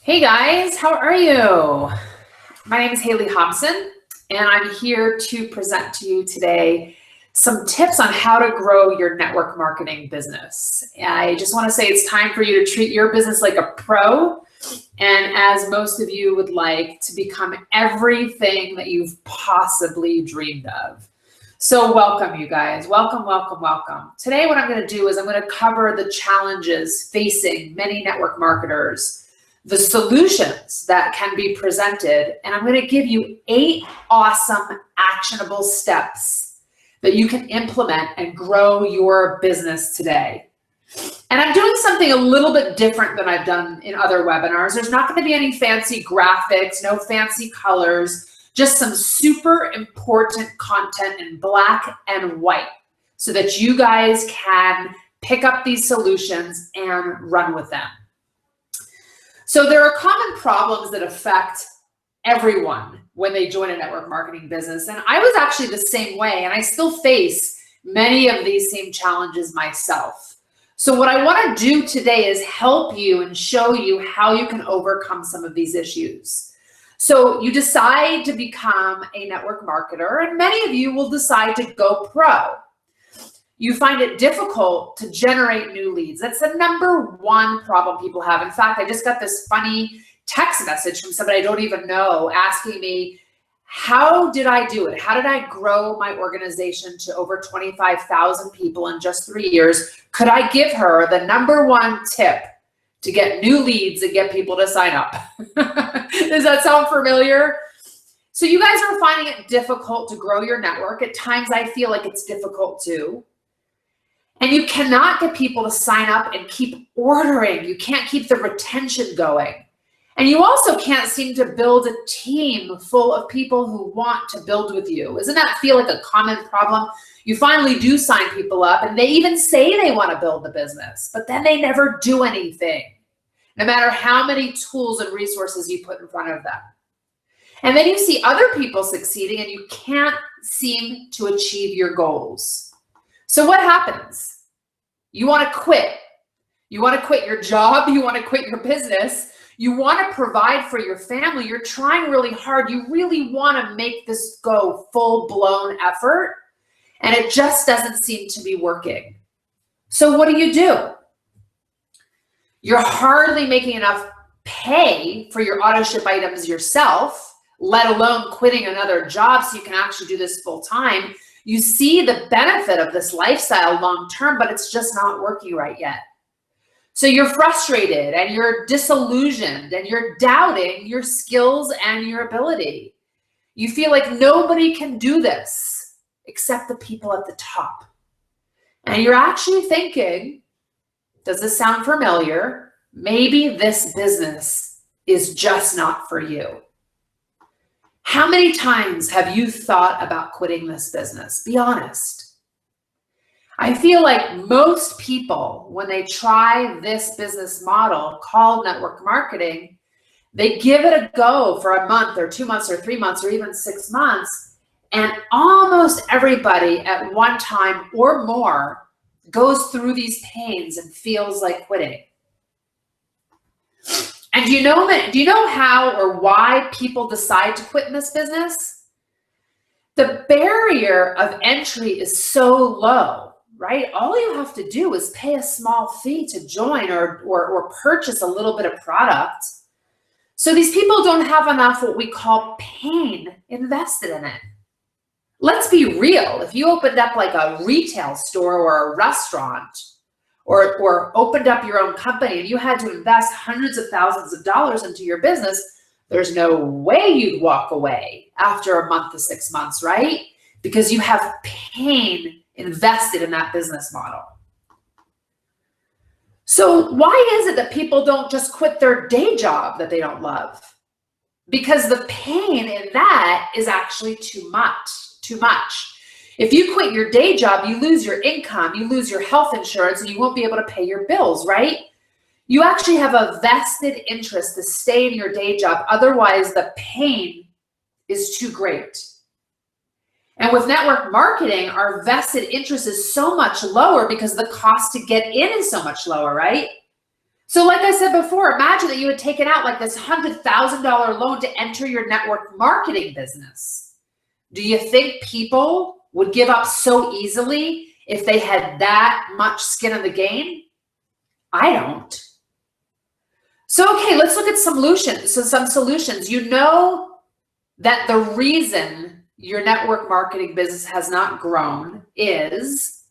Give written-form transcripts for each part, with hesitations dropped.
Hey guys, how are you? My name is Haley Hobson, and I'm here to present to you today some tips on how to grow your network marketing business. I just want to say it's time for you to treat your business like a pro, and as most of you would like, to become everything that you've possibly dreamed of. So welcome, you guys. Welcome, welcome, welcome. Today, what I'm going to do is I'm going to cover the challenges facing many network marketers, the solutions that can be presented, and I'm going to give you 8 awesome actionable steps that you can implement and grow your business today. And I'm doing something a little bit different than I've done in other webinars. There's not going to be any fancy graphics, no fancy colors, just some super important content in black and white so that you guys can pick up these solutions and run with them. So there are common problems that affect everyone when they join a network marketing business. And I was actually the same way, and I still face many of these same challenges myself. So what I want to do today is help you and show you how you can overcome some of these issues. So you decide to become a network marketer, and many of you will decide to go pro. You find it difficult to generate new leads. That's the #1 problem people have. In fact, I just got this funny text message from somebody I don't even know asking me, how did I do it? How did I grow my organization to over 25,000 people in just 3 years? Could I give her the #1 tip to get new leads and get people to sign up? Does that sound familiar? So you guys are finding it difficult to grow your network. At times I feel like it's difficult too. And you cannot get people to sign up and keep ordering. You can't keep the retention going. And you also can't seem to build a team full of people who want to build with you. Doesn't that feel like a common problem? You finally do sign people up and they even say they want to build the business, but then they never do anything, no matter how many tools and resources you put in front of them. And then you see other people succeeding and you can't seem to achieve your goals. So what happens? You want to quit. You want to quit your job. You want to quit your business. You want to provide for your family. You're trying really hard. You really want to make this go full-blown effort, and it just doesn't seem to be working. So what do? You're hardly making enough pay for your auto ship items yourself, let alone quitting another job so you can actually do this full-time. You see the benefit of this lifestyle long-term, but it's just not working right yet. So you're frustrated and you're disillusioned and you're doubting your skills and your ability. You feel like nobody can do this except the people at the top. And you're actually thinking, does this sound familiar? Maybe this business is just not for you. How many times have you thought about quitting this business? Be honest. I feel like most people, when they try this business model called network marketing, they give it a go for a month or 2 months or 3 months or even 6 months, and almost everybody at one time or more goes through these pains and feels like quitting. And do you know how or why people decide to quit in this business? The barrier of entry is so low, right? All you have to do is pay a small fee to join or purchase a little bit of product. So these people don't have enough what we call pain invested in it. Let's be real. If you opened up like a retail store or a restaurant, or opened up your own company and you had to invest hundreds of thousands of dollars into your business, there's no way you'd walk away after a month to 6 months, right? Because you have pain invested in that business model. So why is it that people don't just quit their day job that they don't love? Because the pain in that is actually too much. If you quit your day job, you lose your income, you lose your health insurance, and you won't be able to pay your bills, right? You actually have a vested interest to stay in your day job. Otherwise, the pain is too great. And with network marketing, our vested interest is so much lower because the cost to get in is so much lower, right? So like I said before, imagine that you had taken out like this $100,000 loan to enter your network marketing business. Do you think people would give up so easily if they had that much skin in the game? I don't. So, okay, let's look at some solutions. You know that the reason your network marketing business has not grown is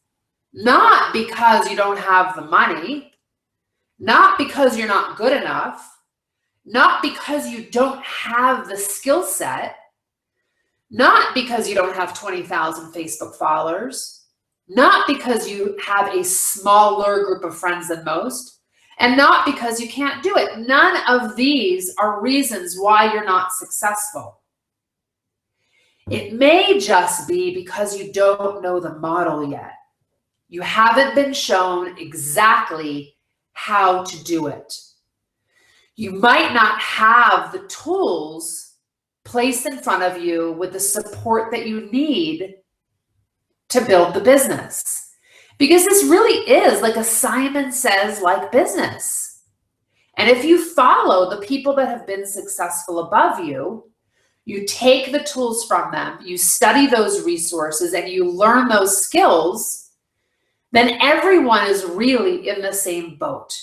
not because you don't have the money, not because you're not good enough, not because you don't have the skill set, not because you don't have 20,000 Facebook followers, not because you have a smaller group of friends than most, and not because you can't do it. None of these are reasons why you're not successful. It may just be because you don't know the model yet. You haven't been shown exactly how to do it. You might not have the tools placed in front of you with the support that you need to build the business. Because this really is like a Simon Says like business. And if you follow the people that have been successful above you, you take the tools from them, you study those resources, and you learn those skills, then everyone is really in the same boat.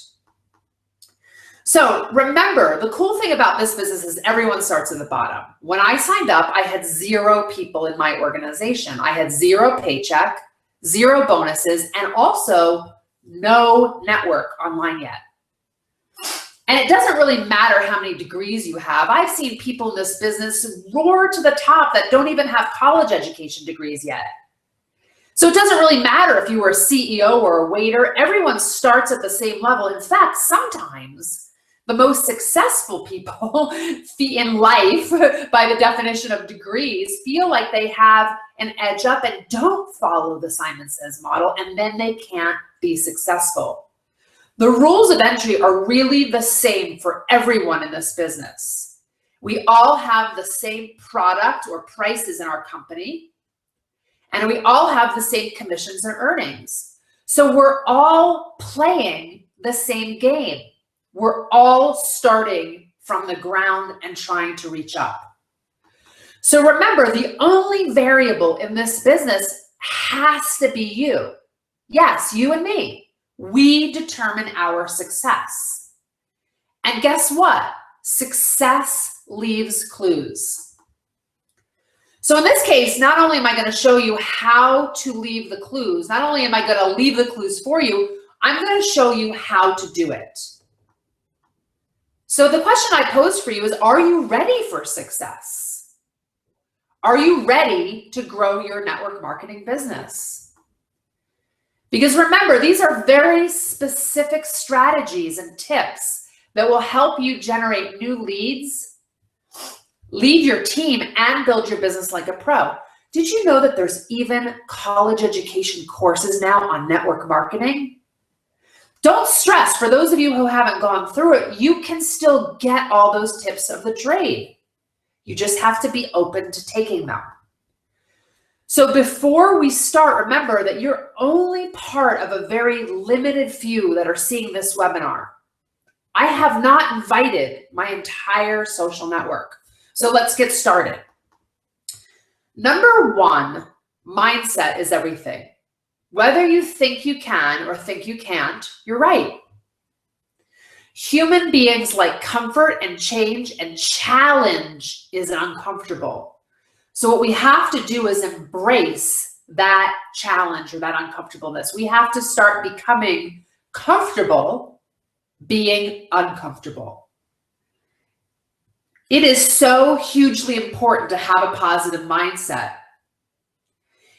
So remember, the cool thing about this business is everyone starts at the bottom. When I signed up, I had 0 people in my organization. I had 0 paycheck, 0 bonuses, and also no network online yet. And it doesn't really matter how many degrees you have. I've seen people in this business roar to the top that don't even have college education degrees yet. So it doesn't really matter if you were a CEO or a waiter. Everyone starts at the same level. In fact, sometimes the most successful people in life, by the definition of degrees, feel like they have an edge up and don't follow the Simon Says model, and then they can't be successful. The rules of entry are really the same for everyone in this business. We all have the same product or prices in our company, and we all have the same commissions and earnings. So we're all playing the same game. We're all starting from the ground and trying to reach up. So remember, the only variable in this business has to be you. Yes, you and me. We determine our success. And guess what? Success leaves clues. So in this case, not only am I going to show you how to leave the clues, not only am I going to leave the clues for you, I'm going to show you how to do it. So the question I posed for you is, are you ready for success? Are you ready to grow your network marketing business? Because remember, these are very specific strategies and tips that will help you generate new leads, lead your team, and build your business like a pro. Did you know that there's even college education courses now on network marketing? Don't stress. For those of you who haven't gone through it, you can still get all those tips of the trade. You just have to be open to taking them. So before we start, remember that you're only part of a very limited few that are seeing this webinar. I have not invited my entire social network. So let's get started. Number 1, mindset is everything. Whether you think you can or think you can't, you're right. Human beings like comfort and change, and challenge is uncomfortable. So what we have to do is embrace that challenge or that uncomfortableness. We have to start becoming comfortable being uncomfortable. It is so hugely important to have a positive mindset.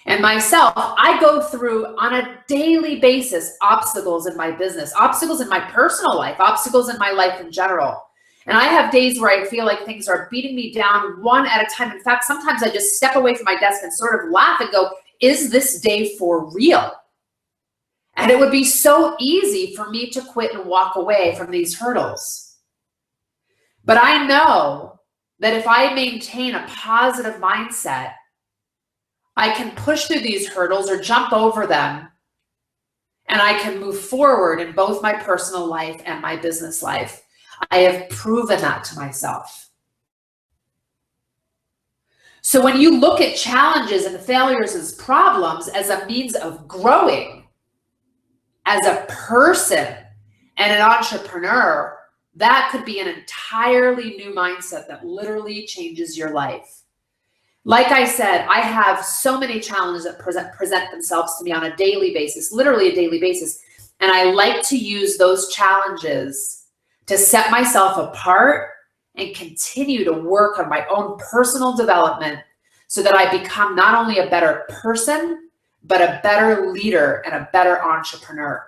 And myself, I go through on a daily basis obstacles in my business, obstacles in my personal life, obstacles in my life in general. And I have days where I feel like things are beating me down one at a time. In fact, sometimes I just step away from my desk and sort of laugh and go, is this day for real? And it would be so easy for me to quit and walk away from these hurdles. But I know that if I maintain a positive mindset, I can push through these hurdles or jump over them and I can move forward in both my personal life and my business life. I have proven that to myself. So when you look at challenges and failures as problems as a means of growing as a person and an entrepreneur, that could be an entirely new mindset that literally changes your life. Like I said, I have so many challenges that present themselves to me on a daily basis, literally a daily basis. And I like to use those challenges to set myself apart and continue to work on my own personal development so that I become not only a better person, but a better leader and a better entrepreneur.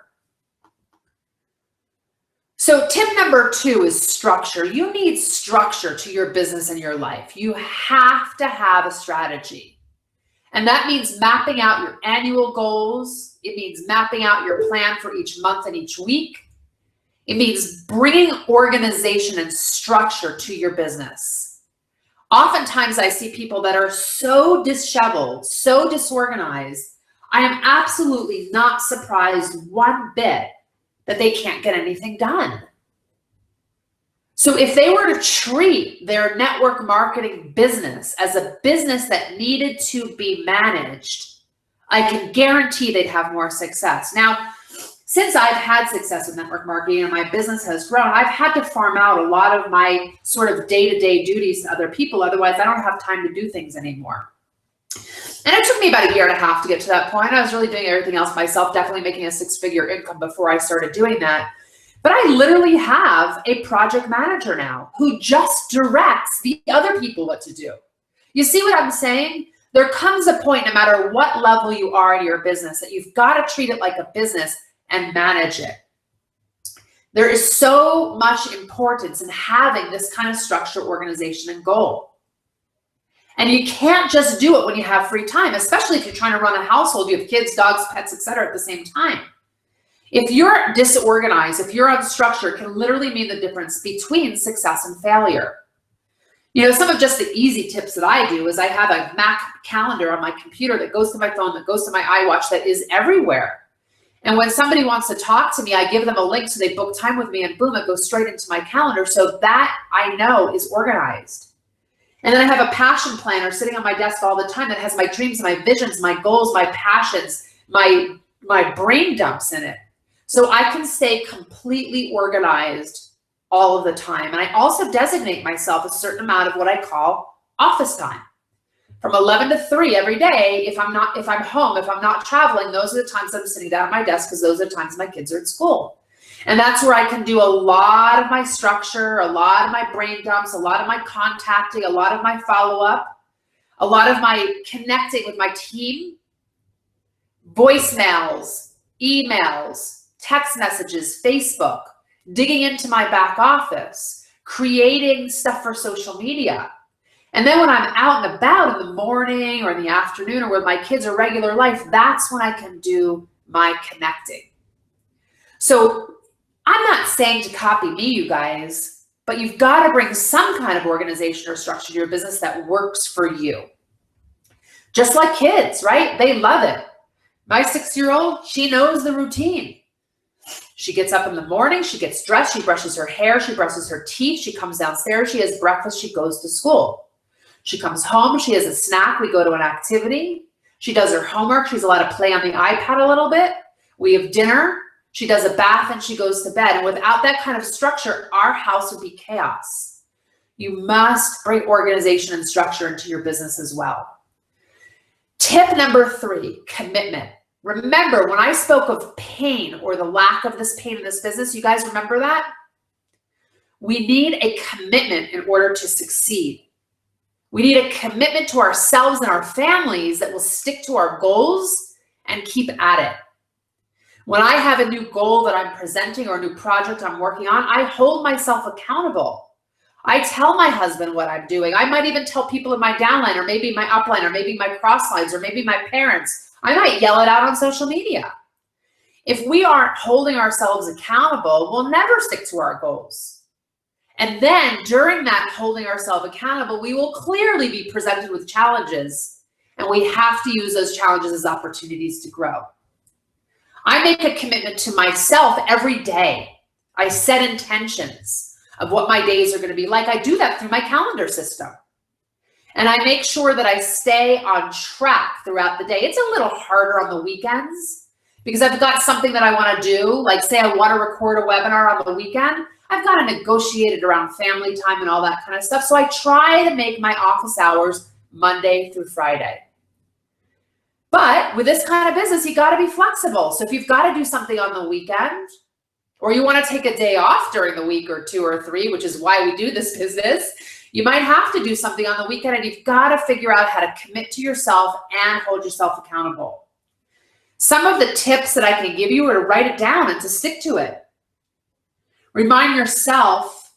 So tip number 2 is structure. You need structure to your business and your life. You have to have a strategy. And that means mapping out your annual goals. It means mapping out your plan for each month and each week. It means bringing organization and structure to your business. Oftentimes I see people that are so disheveled, so disorganized. I am absolutely not surprised one bit that they can't get anything done. So if they were to treat their network marketing business as a business that needed to be managed, I can guarantee they'd have more success. Now, since I've had success with network marketing and my business has grown, I've had to farm out a lot of my sort of day-to-day duties to other people. Otherwise, I don't have time to do things anymore. And it took me about 1.5 years to get to that point. I was really doing everything else myself, definitely making a 6-figure income before I started doing that. But I literally have a project manager now who just directs the other people what to do. You see what I'm saying? There comes a point, no matter what level you are in your business, that you've got to treat it like a business and manage it. There is so much importance in having this kind of structure, organization, and goal. And you can't just do it when you have free time, especially if you're trying to run a household, you have kids, dogs, pets, etc. at the same time. If you're disorganized, if you're unstructured, it can literally mean the difference between success and failure. You know, some of just the easy tips that I do is I have a Mac calendar on my computer that goes to my phone, that goes to my iWatch, that is everywhere. And when somebody wants to talk to me, I give them a link so they book time with me, and boom, it goes straight into my calendar. So that I know is organized. And then I have a passion planner sitting on my desk all the time that has my dreams, my visions, my goals, my passions, my brain dumps in it. So I can stay completely organized all of the time. And I also designate myself a certain amount of what I call office time. From 11 to 3 every day, if I'm home, if I'm not traveling, those are the times I'm sitting down at my desk, because those are the times my kids are at school. And that's where I can do a lot of my structure, a lot of my brain dumps, a lot of my contacting, a lot of my follow-up, a lot of my connecting with my team, voicemails, emails, text messages, Facebook, digging into my back office, creating stuff for social media. And then when I'm out and about in the morning or in the afternoon or with my kids or regular life, that's when I can do my connecting. So I'm not saying to copy me, you guys, but you've got to bring some kind of organization or structure to your business that works for you. Just like kids, right? They love it. My 6-year-old, she knows the routine. She gets up in the morning, she gets dressed, she brushes her hair, she brushes her teeth, she comes downstairs, she has breakfast, she goes to school. She comes home, she has a snack, we go to an activity. She does her homework, she's allowed to play on the iPad a little bit. We have dinner, she does a bath, and she goes to bed. And without that kind of structure, our house would be chaos. You must bring organization and structure into your business as well. Tip number 3, commitment. Remember, when I spoke of pain or the lack of this pain in this business, you guys remember that? We need a commitment in order to succeed. We need a commitment to ourselves and our families that will stick to our goals and keep at it. When I have a new goal that I'm presenting or a new project I'm working on, I hold myself accountable. I tell my husband what I'm doing. I might even tell people in my downline, or maybe my upline, or maybe my crosslines, or maybe my parents. I might yell it out on social media. If we aren't holding ourselves accountable, we'll never stick to our goals. And then during that holding ourselves accountable, we will clearly be presented with challenges, and we have to use those challenges as opportunities to grow. I make a commitment to myself every day. I set intentions of what my days are going to be like. I do that through my calendar system. And I make sure that I stay on track throughout the day. It's a little harder on the weekends because I've got something that I want to do. Like say I want to record a webinar on the weekend. I've got to negotiate it around family time and all that kind of stuff. So I try to make my office hours Monday through Friday. But with this kind of business, you got to be flexible. So if you've got to do something on the weekend, or you want to take a day off during the week or 2 or 3, which is why we do this business, you might have to do something on the weekend, and you've got to figure out how to commit to yourself and hold yourself accountable. Some of the tips that I can give you are to write it down and to stick to it. Remind yourself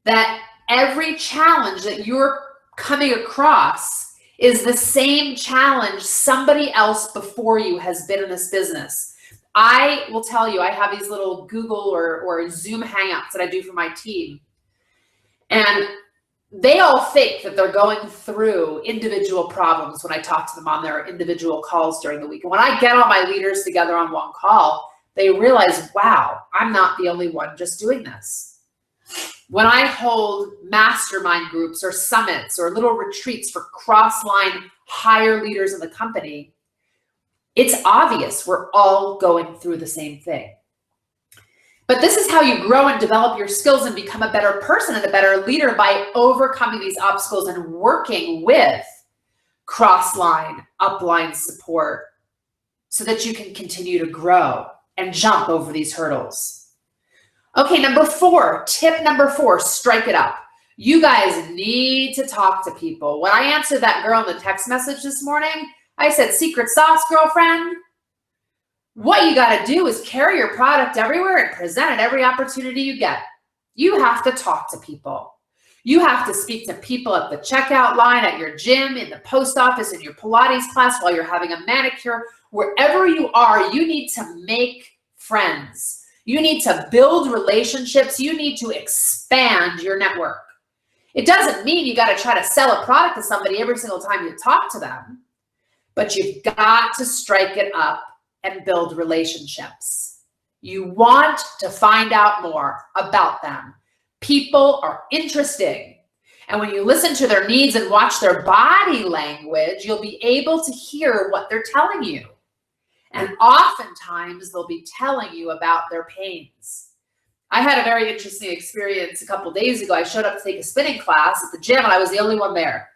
that every challenge that you're coming across is the same challenge somebody else before you has been in this business. I will tell you, I have these little Google or Zoom Hangouts that I do for my team. And they all think that they're going through individual problems when I talk to them on their individual calls during the week. And when I get all my leaders together on one call, they realize, wow, I'm not the only one just doing this. When I hold mastermind groups or summits or little retreats for cross-line higher leaders in the company, it's obvious we're all going through the same thing. But this is how you grow and develop your skills and become a better person and a better leader, by overcoming these obstacles and working with cross-line, upline support so that you can continue to grow and jump over these hurdles. Okay, number 4, tip number 4, strike it up. You guys need to talk to people. When I answered that girl in the text message this morning, I said, secret sauce, girlfriend. What you got to do is carry your product everywhere and present it every opportunity you get. You have to talk to people. You have to speak to people at the checkout line, at your gym, in the post office, in your Pilates class, while you're having a manicure. Wherever you are, you need to make friends. You need to build relationships. You need to expand your network. It doesn't mean you got to try to sell a product to somebody every single time you talk to them, but you've got to strike it up and build relationships. You want to find out more about them. People are interesting. And when you listen to their needs and watch their body language, you'll be able to hear what they're telling you. And oftentimes they'll be telling you about their pains. I had a very interesting experience a couple days ago. I showed up to take a spinning class at the gym and I was the only one there.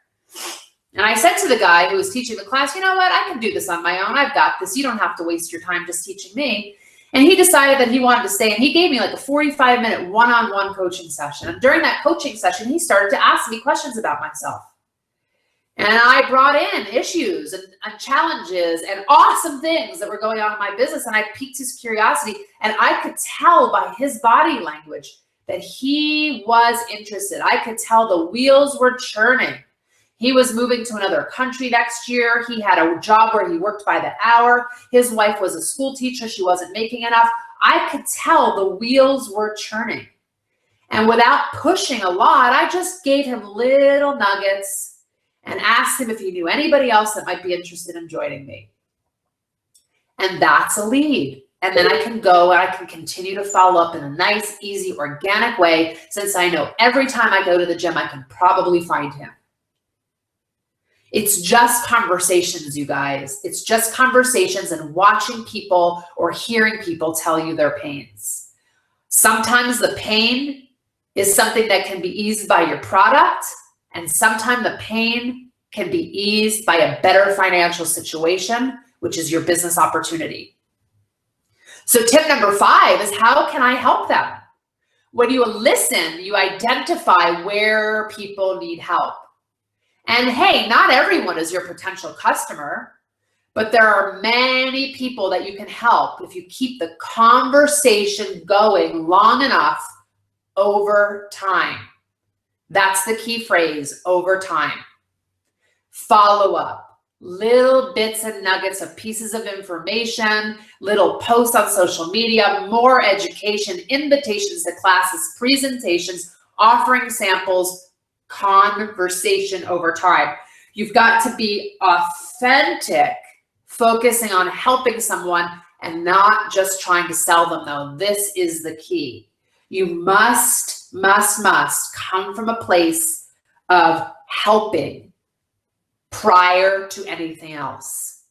And I said to the guy who was teaching the class, you know what, I can do this on my own. I've got this. You don't have to waste your time just teaching me. And he decided that he wanted to stay, and he gave me like a 45-minute one-on-one coaching session. And during that coaching session, he started to ask me questions about myself. And I brought in issues and challenges and awesome things that were going on in my business. And I piqued his curiosity. And I could tell by his body language that he was interested. I could tell the wheels were churning. He was moving to another country next year. He had a job where he worked by the hour. His wife was a school teacher. She wasn't making enough. I could tell the wheels were churning. And without pushing a lot, I just gave him little nuggets and asked him if he knew anybody else that might be interested in joining me. And that's a lead. And then I can go and I can continue to follow up in a nice, easy, organic way, since I know every time I go to the gym, I can probably find him. It's just conversations, you guys. It's just conversations and watching people or hearing people tell you their pains. Sometimes the pain is something that can be eased by your product, and sometimes the pain can be eased by a better financial situation, which is your business opportunity. So tip number 5 is, how can I help them? When you listen, you identify where people need help. And hey, not everyone is your potential customer, but there are many people that you can help if you keep the conversation going long enough over time. That's the key phrase, over time. Follow up, little bits and nuggets of pieces of information, little posts on social media, more education, invitations to classes, presentations, offering samples, conversation over time. You've got to be authentic focusing on helping someone and not just trying to sell them, though. This is the key. You must come from a place of helping prior to anything else.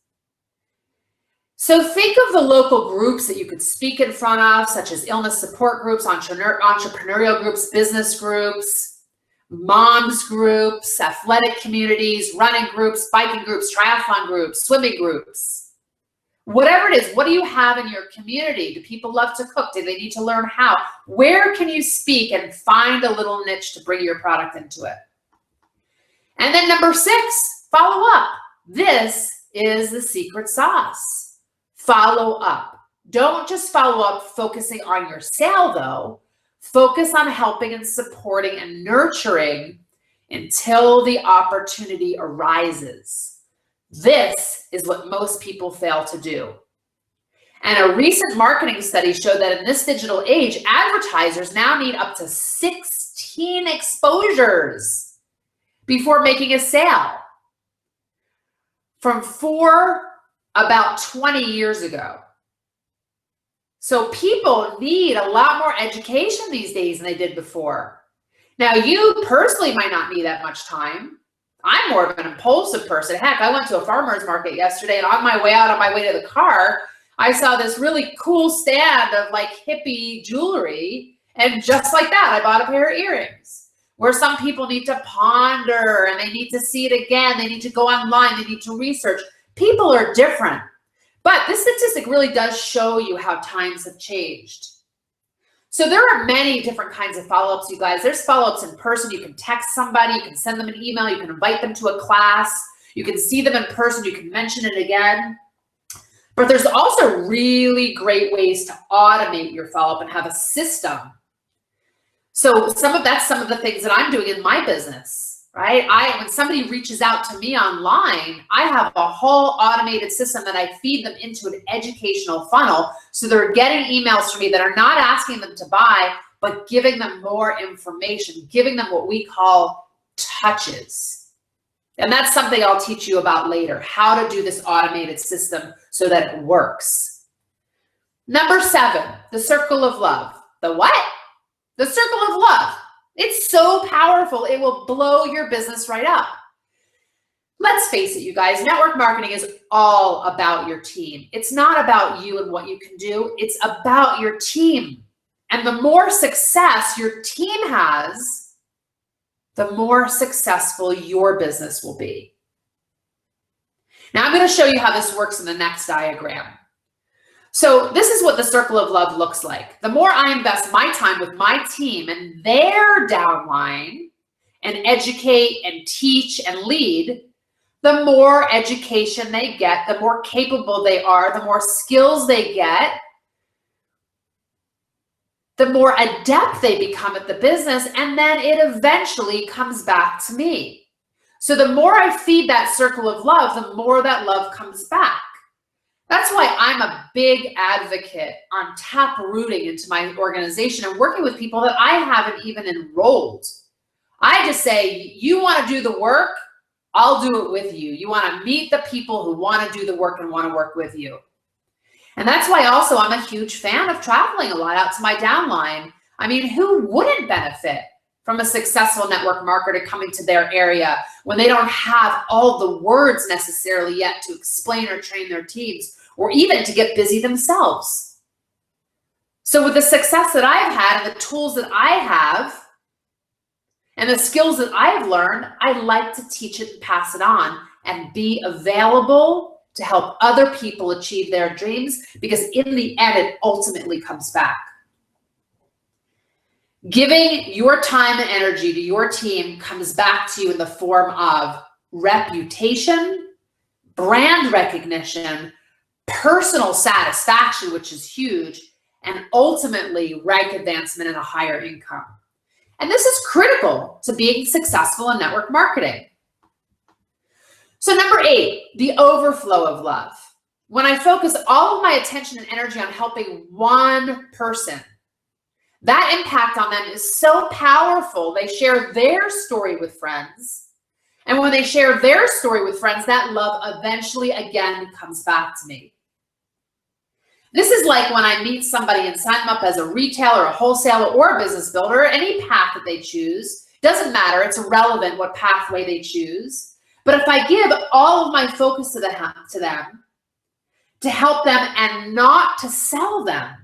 So think of the local groups that you could speak in front of, such as illness support groups, entrepreneurial groups, business groups, moms groups, athletic communities, running groups, biking groups, triathlon groups, swimming groups. Whatever it is, what do you have in your community? Do people love to cook? Do they need to learn how? Where can you speak and find a little niche to bring your product into it? And then number 6, follow up. This is the secret sauce. Follow up. Don't just follow up focusing on your sale, though. Focus on helping and supporting and nurturing until the opportunity arises. This is what most people fail to do. And a recent marketing study showed that in this digital age, advertisers now need up to 16 exposures before making a sale, from 4 about 20 years ago. So people need a lot more education these days than they did before. Now, you personally might not need that much time. I'm more of an impulsive person. Heck, I went to a farmer's market yesterday, and on my way out, on my way to the car, I saw this really cool stand of like hippie jewelry. And just like that, I bought a pair of earrings. Where some people need to ponder and they need to see it again. They need to go online. They need to research. People are different. But this statistic really does show you how times have changed. So there are many different kinds of follow-ups, you guys. There's follow-ups in person. You can text somebody, you can send them an email, you can invite them to a class, you can see them in person, you can mention it again. But there's also really great ways to automate your follow-up and have a system. So some of the things that I'm doing in my business, right? When somebody reaches out to me online, I have a whole automated system that I feed them into an educational funnel. So they're getting emails from me that are not asking them to buy, but giving them more information, giving them what we call touches. And that's something I'll teach you about later, how to do this automated system so that it works. Number 7, the circle of love. The what? The circle of love. It's so powerful, it will blow your business right up. Let's face it, you guys, network marketing is all about your team. It's not about you and what you can do, it's about your team. And the more success your team has, the more successful your business will be. Now I'm going to show you how this works in the next diagram. So this is what the circle of love looks like. The more I invest my time with my team and their downline and educate and teach and lead, the more education they get, the more capable they are, the more skills they get, the more adept they become at the business, and then it eventually comes back to me. So the more I feed that circle of love, the more that love comes back. That's why I'm a big advocate on tap rooting into my organization and working with people that I haven't even enrolled. I just say, you want to do the work, I'll do it with you. You want to meet the people who want to do the work and want to work with you. And that's why also I'm a huge fan of traveling a lot out to my downline. I mean, who wouldn't benefit from a successful network marketer coming to their area when they don't have all the words necessarily yet to explain or train their teams, or even to get busy themselves? So with the success that I've had and the tools that I have and the skills that I've learned, I like to teach it and pass it on and be available to help other people achieve their dreams, because in the end, it ultimately comes back. Giving your time and energy to your team comes back to you in the form of reputation, brand recognition, personal satisfaction, which is huge, and ultimately rank advancement and a higher income. And this is critical to being successful in network marketing. So number 8, the overflow of love. When I focus all of my attention and energy on helping one person, that impact on them is so powerful. They share their story with friends, And when they share their story with friends, that love eventually again comes back to me. This is like when I meet somebody and sign them up as a retailer, a wholesaler, or a business builder, any path that they choose. Doesn't matter, it's irrelevant what pathway they choose. But if I give all of my focus to them, to help them and not to sell them,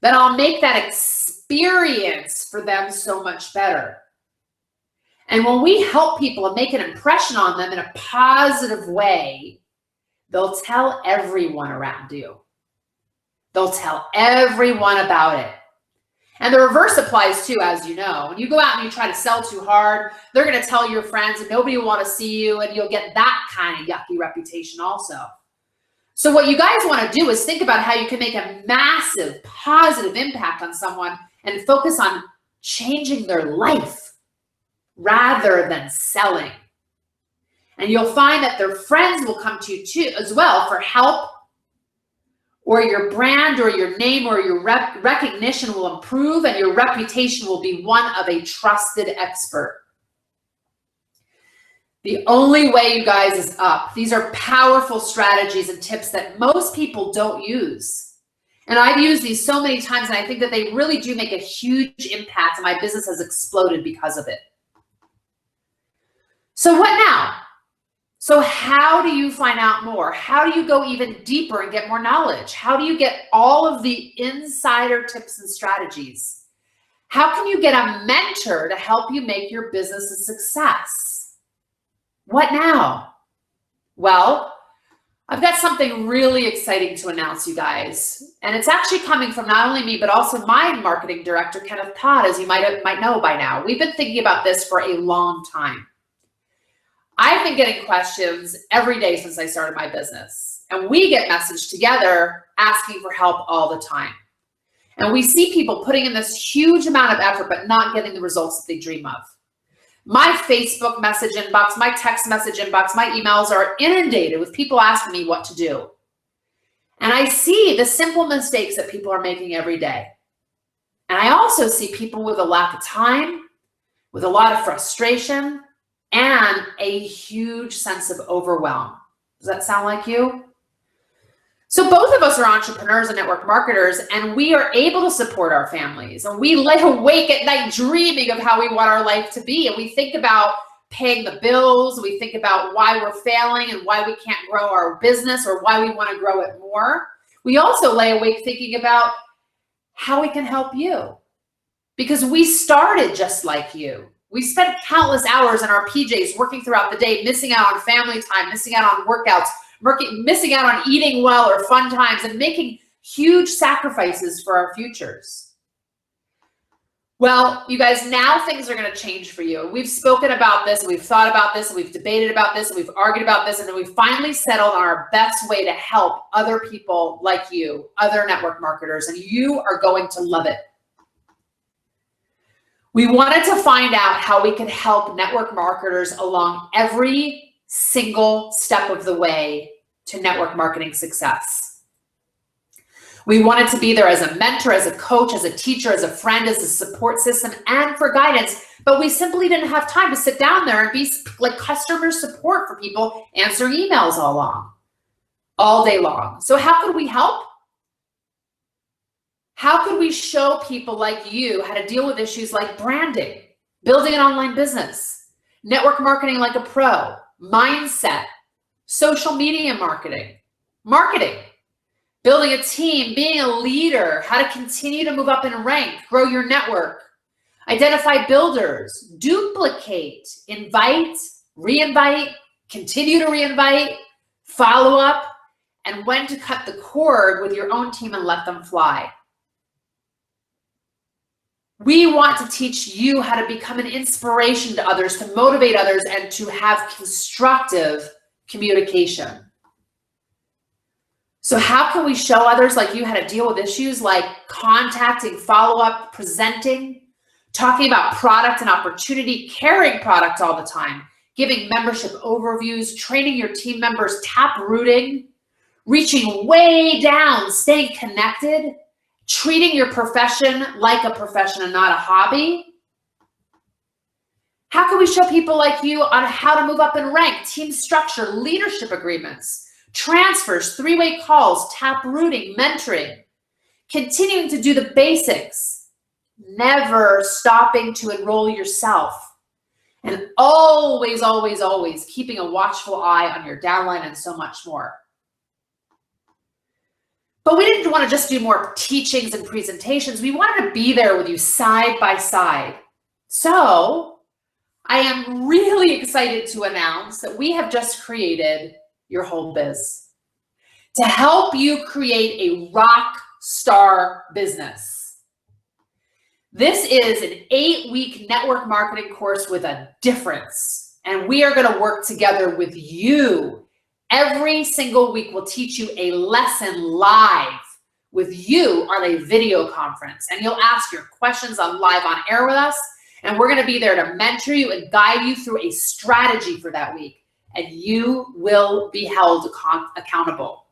then I'll make that experience for them so much better. And when we help people and make an impression on them in a positive way, they'll tell everyone around you. They'll tell everyone about it. And the reverse applies too, as you know. When you go out and you try to sell too hard, they're going to tell your friends and nobody will want to see you, and you'll get that kind of yucky reputation also. So what you guys want to do is think about how you can make a massive positive impact on someone and focus on changing their life rather than selling. And you'll find that their friends will come to you too as well for help, or your brand or your name or your recognition will improve, and your reputation will be one of a trusted expert. The only way, you guys, is up. These are powerful strategies and tips that most people don't use. And I've used these so many times, and I think that they really do make a huge impact, and my business has exploded because of it. So what now? So how do you find out more? How do you go even deeper and get more knowledge? How do you get all of the insider tips and strategies? How can you get a mentor to help you make your business a success? What now? Well, I've got something really exciting to announce, you guys. And it's actually coming from not only me, but also my marketing director, Kenneth Todd, as you might know by now. We've been thinking about this for a long time. I've been getting questions every day since I started my business, and we get messaged together asking for help all the time. And we see people putting in this huge amount of effort, but not getting the results that they dream of. My Facebook message inbox, my text message inbox, my emails are inundated with people asking me what to do. And I see the simple mistakes that people are making every day. And I also see people with a lack of time, with a lot of frustration, and a huge sense of overwhelm. Does that sound like you? So both of us are entrepreneurs and network marketers, and we are able to support our families. And we lay awake at night dreaming of how we want our life to be. And we think about paying the bills. We think about why we're failing and why we can't grow our business or why we want to grow it more. We also lay awake thinking about how we can help you, because we started just like you. We spent countless hours in our PJs working throughout the day, missing out on family time, missing out on workouts, missing out on eating well or fun times, and making huge sacrifices for our futures. Well, you guys, now things are going to change for you. We've spoken about this, we've thought about this, we've debated about this, we've argued about this, and then we finally settled on our best way to help other people like you, other network marketers, and you are going to love it. We wanted to find out how we could help network marketers along every single step of the way to network marketing success. We wanted to be there as a mentor, as a coach, as a teacher, as a friend, as a support system, and for guidance, but we simply didn't have time to sit down there and be like customer support for people, answering emails all day long. So how could we help? How could we show people like you how to deal with issues like branding, building an online business, network marketing like a pro, mindset, social media marketing, building a team, being a leader, how to continue to move up in rank, grow your network, identify builders, duplicate, invite, reinvite, continue to reinvite, follow up, and when to cut the cord with your own team and let them fly. We want to teach you how to become an inspiration to others, to motivate others, and to have constructive communication. So how can we show others like you how to deal with issues like contacting, follow-up, presenting, talking about product and opportunity, carrying product all the time, giving membership overviews, training your team members, tap rooting, reaching way down, staying connected, treating your profession like a profession and not a hobby? How can we show people like you on how to move up in rank, team structure, leadership agreements, transfers, three-way calls, tap rooting, mentoring, continuing to do the basics, never stopping to enroll yourself, and always, always, always keeping a watchful eye on your downline and so much more. But we didn't want to just do more teachings and presentations. We wanted to be there with you side by side. So I am really excited to announce that we have just created Your Whole Biz to help you create a rock star business. This is an 8-week network marketing course with a difference, and we are going to work together with you. Every single week we'll teach you a lesson live with you on a video conference, and you'll ask your questions on live on air with us, and we're going to be there to mentor you and guide you through a strategy for that week, and you will be held accountable.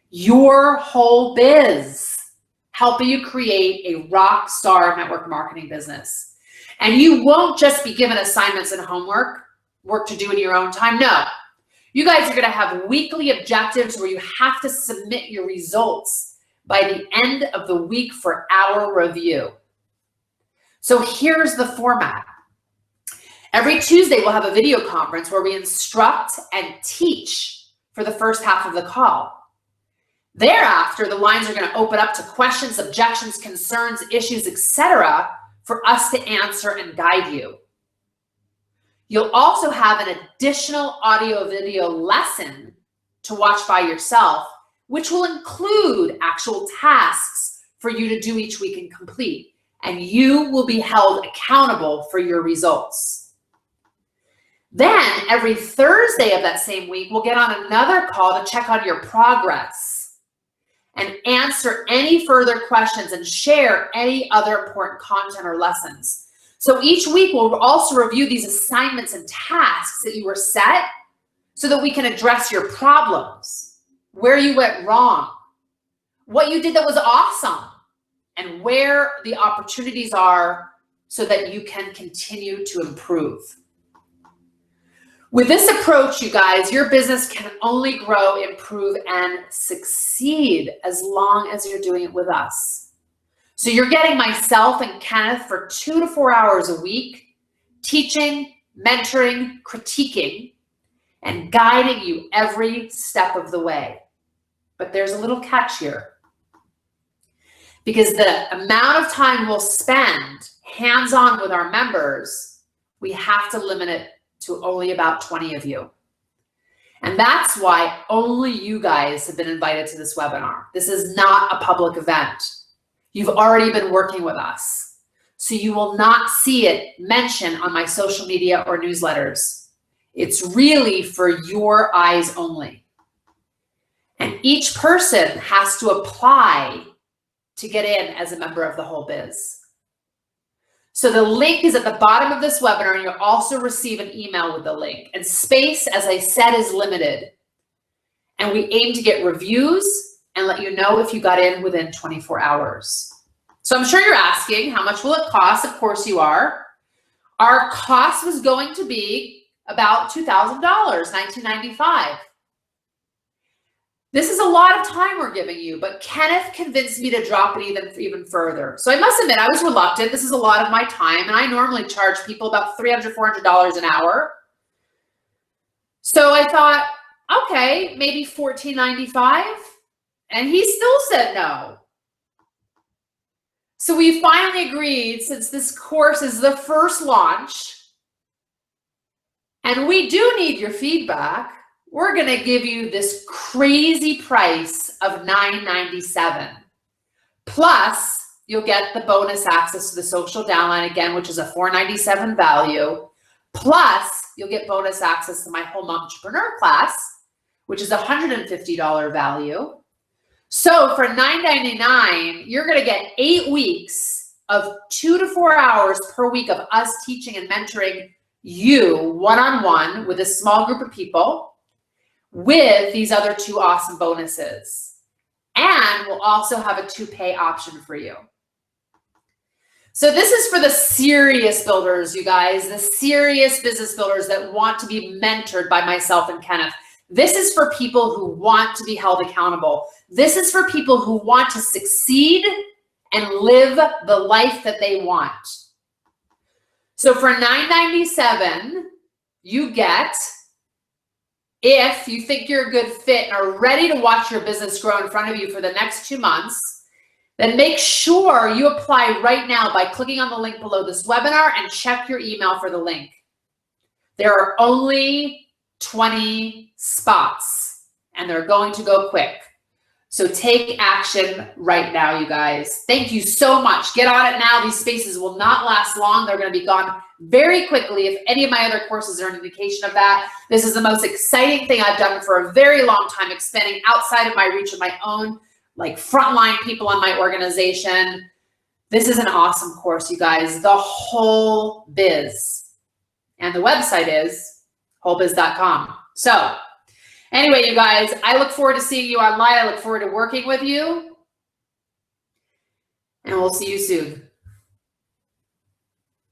Your Whole Biz, helping you create a rock star network marketing business. And you won't just be given assignments and homework, work to do in your own time. No, you guys are going to have weekly objectives where you have to submit your results by the end of the week for our review. So here's the format. Every Tuesday, we'll have a video conference where we instruct and teach for the first half of the call. Thereafter, the lines are going to open up to questions, objections, concerns, issues, etc. for us to answer and guide you. You'll also have an additional audio video lesson to watch by yourself, which will include actual tasks for you to do each week and complete. And you will be held accountable for your results. Then every Thursday of that same week, we'll get on another call to check on your progress and answer any further questions and share any other important content or lessons. So each week we'll also review these assignments and tasks that you were set so that we can address your problems, where you went wrong, what you did that was awesome, and where the opportunities are so that you can continue to improve. With this approach, you guys, your business can only grow, improve, and succeed as long as you're doing it with us. So you're getting myself and Kenneth for 2 to 4 hours a week, teaching, mentoring, critiquing, and guiding you every step of the way. But there's a little catch here. Because the amount of time we'll spend hands-on with our members, we have to limit it to only about 20 of you. And that's why only you guys have been invited to this webinar. This is not a public event. You've already been working with us. So you will not see it mentioned on my social media or newsletters. It's really for your eyes only. And each person has to apply to get in as a member of the Whole Biz. So the link is at the bottom of this webinar, and you'll also receive an email with the link. And space, as I said, is limited. And we aim to get reviews and let you know if you got in within 24 hours. So I'm sure you're asking, how much will it cost? Of course you are. Our cost was going to be about $2,000, $1,995. This is a lot of time we're giving you, but Kenneth convinced me to drop it even further. So I must admit, I was reluctant. This is a lot of my time, and I normally charge people about $300, $400 an hour. So I thought, okay, maybe $1,495, and he still said no. So we finally agreed, since this course is the first launch, and we do need your feedback, we're going to give you this crazy price of $997. Plus, you'll get the bonus access to the social downline again, which is a $497 value. Plus, you'll get bonus access to my home entrepreneur class, which is a $150 value. So for $999, you're going to get 8 weeks of 2 to 4 hours per week of us teaching and mentoring you one-on-one with a small group of people, with these other 2 awesome bonuses. And we'll also have a 2-pay option for you. So this is for the serious builders, you guys, the serious business builders that want to be mentored by myself and Kenneth. This is for people who want to be held accountable. This is for people who want to succeed and live the life that they want. So for $9.97, you get, if you think you're a good fit and are ready to watch your business grow in front of you for the next 2 months, then make sure you apply right now by clicking on the link below this webinar and check your email for the link. There are only 20 spots and they're going to go quick. So take action right now, you guys. Thank you so much. Get on it now. These spaces will not last long. They're going to be gone very quickly. If any of my other courses are an indication of that, this is the most exciting thing I've done for a very long time, expanding outside of my reach of my own, like frontline people in my organization. This is an awesome course, you guys. The Whole Biz. And the website is wholebiz.com. So anyway, you guys, I look forward to seeing you online. I look forward to working with you. And we'll see you soon.